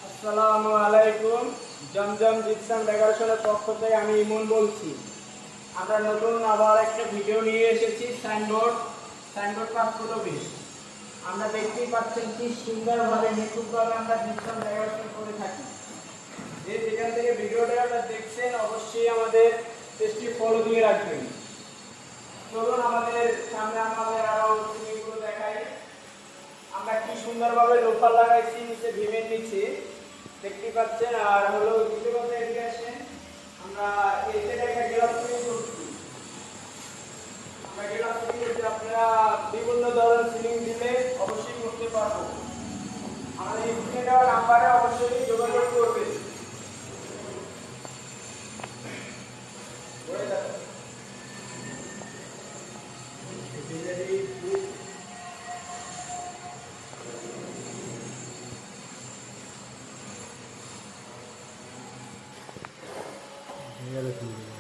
আসসালামু আলাইকুম। জমজম জিপসাম ডেকোরেশনের পক্ষ থেকে আমি ইমন বলছি। আমরা নতুন আবার একটা ভিডিও নিয়ে এসেছি। সাইনবোর্ড কাজ করবে। আমরা দেখতেই পাচ্ছেন কি সুন্দরভাবে নিখুঁতভাবে আমরা জিপসাম ডেকোরেশন করে থাকি। যেখান থেকে ভিডিওটা আপনারা দেখছেন অবশ্যই আমাদের পেজটি ফলো দিয়ে রাখবেন। চলুন আমাদের সামনে আমাদের আরো সিলিংগুলো দেখাই। আমরা কি সুন্দরভাবে লোফার লাগাইছি নিচে ভীমের নিচে দেখতে পাচ্ছেন। আর হলো দ্বিতীয় কথা এদিকে আসেন, আমরা এই সাইডে একটা গ্লাস তৈরি করছি। আমরা গ্লাস তৈরি করছি, আপনারা বিভিন্ন ধরনের সিলিং দিলে অবশ্যই করতে পারবো। আমাদের স্ক্রিনে দেওয়া নাম্বারে অবশ্যই যোগাযোগ করবে। Yeah,